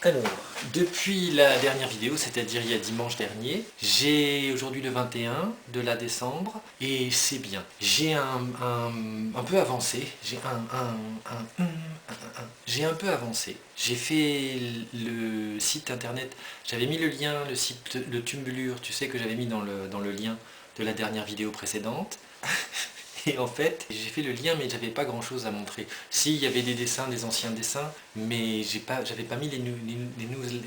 Alors, depuis la dernière vidéo, c'est-à-dire il y a dimanche dernier, j'ai aujourd'hui le 21 de la décembre et c'est bien. J'ai un peu avancé, j'ai un peu avancé. J'ai fait le site internet, j'avais mis le lien, le site, le Tumblr, tu sais que j'avais mis dans le lien de la dernière vidéo précédente. Et en fait, j'ai fait le lien mais j'avais pas grand chose à montrer. Si, il y avait des dessins, des anciens dessins, mais j'avais pas mis les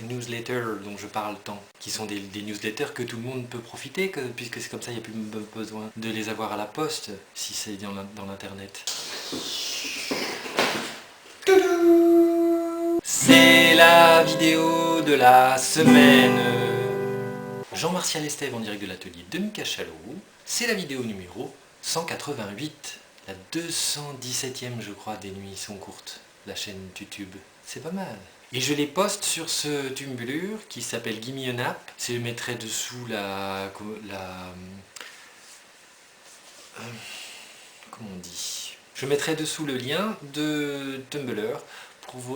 newsletters dont je parle tant, qui sont des newsletters que tout le monde peut profiter, puisque c'est comme ça, il n'y a plus besoin de les avoir à la poste, si c'est dans l'internet. C'est la vidéo de la semaine. Jean-Martial Estève en direct de l'atelier de Mika Chalot. C'est la vidéo numéro 188, la 217e je crois des nuits sont courtes, la chaîne YouTube. C'est pas mal. Et je les poste sur ce Tumblr qui s'appelle Gimme a Nap. Je mettrai dessous comment on dit, je mettrai dessous le lien de Tumblr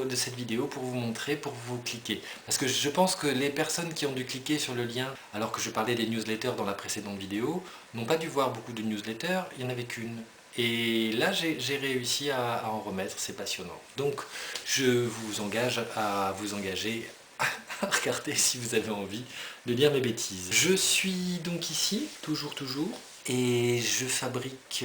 de cette vidéo pour vous montrer, pour vous cliquer. Parce que je pense que les personnes qui ont dû cliquer sur le lien, alors que je parlais des newsletters dans la précédente vidéo, n'ont pas dû voir beaucoup de newsletters, il n'y en avait qu'une. Et là, j'ai réussi à en remettre, c'est passionnant. Donc, je vous engage à vous engager à regarder si vous avez envie de lire mes bêtises. Je suis donc ici, toujours, et je fabrique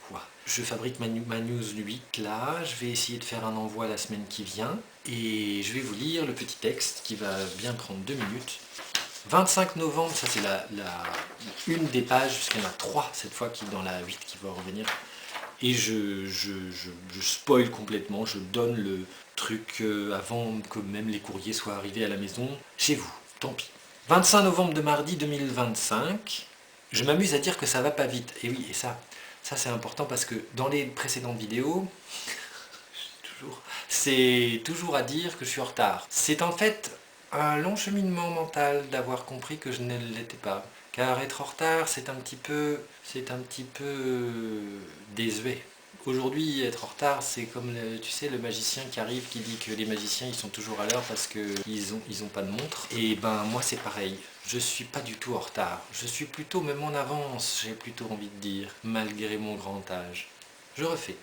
quoi? Je fabrique ma news 8 là, je vais essayer de faire un envoi la semaine qui vient, et je vais vous lire le petit texte qui va bien prendre 2 minutes. 25 novembre, ça c'est une des pages, puisqu'il y en a 3 cette fois dans la 8 qui va revenir. Et je spoil complètement, je donne le truc avant que même les courriers soient arrivés à la maison, chez vous, tant pis. 25 novembre de mardi 2025, je m'amuse à dire que ça va pas vite. Et oui, et ça c'est important parce que dans les précédentes vidéos, c'est toujours à dire que je suis en retard. C'est en fait un long cheminement mental d'avoir compris que je ne l'étais pas. Car être en retard, c'est un petit peu désuet. Aujourd'hui, être en retard, c'est comme, tu sais, le magicien qui arrive, qui dit que les magiciens, ils sont toujours à l'heure parce qu'ils ont pas de montre. Et ben, moi, c'est pareil. Je suis pas du tout en retard. Je suis plutôt même en avance, j'ai plutôt envie de dire, malgré mon grand âge. Je refais.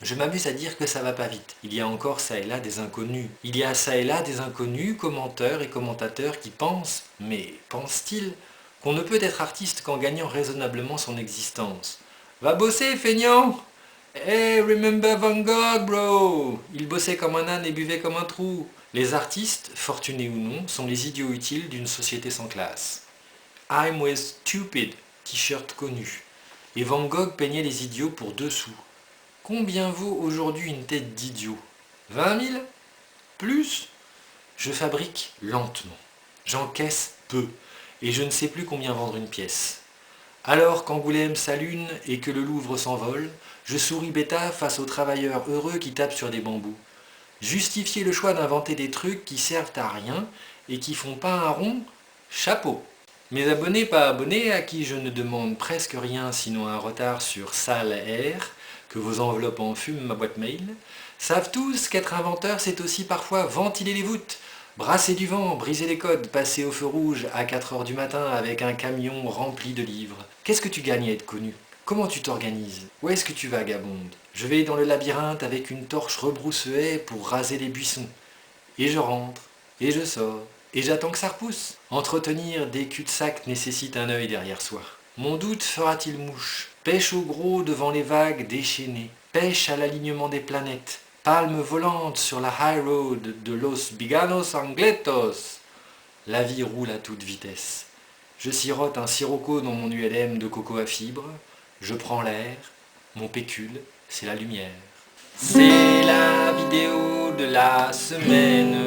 Je m'amuse à dire que ça va pas vite. Il y a encore ça et là des inconnus. Il y a ça et là des inconnus, commenteurs et commentateurs qui pensent, mais pensent-ils, qu'on ne peut être artiste qu'en gagnant raisonnablement son existence. Va bosser, feignant! Hey, remember Van Gogh, bro! Il bossait comme un âne et buvait comme un trou. Les artistes, fortunés ou non, sont les idiots utiles d'une société sans classe. I'm with stupid, t-shirt connu. Et Van Gogh peignait les idiots pour 2 sous. Combien vaut aujourd'hui une tête d'idiot? 20 000? Plus? Je fabrique lentement. J'encaisse peu. Et je ne sais plus combien vendre une pièce. Alors qu'Angoulême s'allume et que le Louvre s'envole, je souris bêta face aux travailleurs heureux qui tapent sur des bambous. Justifier le choix d'inventer des trucs qui servent à rien et qui font pas un rond? Chapeau. Mes abonnés pas abonnés, à qui je ne demande presque rien sinon un retard sur Salle Air, que vos enveloppes enfument ma boîte mail, savent tous qu'être inventeur c'est aussi parfois ventiler les voûtes, brasser du vent, briser les codes, passer au feu rouge à 4 h du matin avec un camion rempli de livres. Qu'est-ce que tu gagnes à être connu? Comment tu t'organises? Où est-ce que tu vagabondes? Je vais dans le labyrinthe avec une torche rebrousse-haie pour raser les buissons. Et je rentre, et je sors, et j'attends que ça repousse. Entretenir des cul-de-sac nécessite un œil derrière soi. Mon doute fera-t-il mouche? Pêche au gros devant les vagues déchaînées. Pêche à l'alignement des planètes. Palme volante sur la high road de Los Biganos Angletos. La vie roule à toute vitesse. Je sirote un sirocco dans mon ULM de coco à fibres. Je prends l'air. Mon pécule, c'est la lumière. C'est la vidéo de la semaine.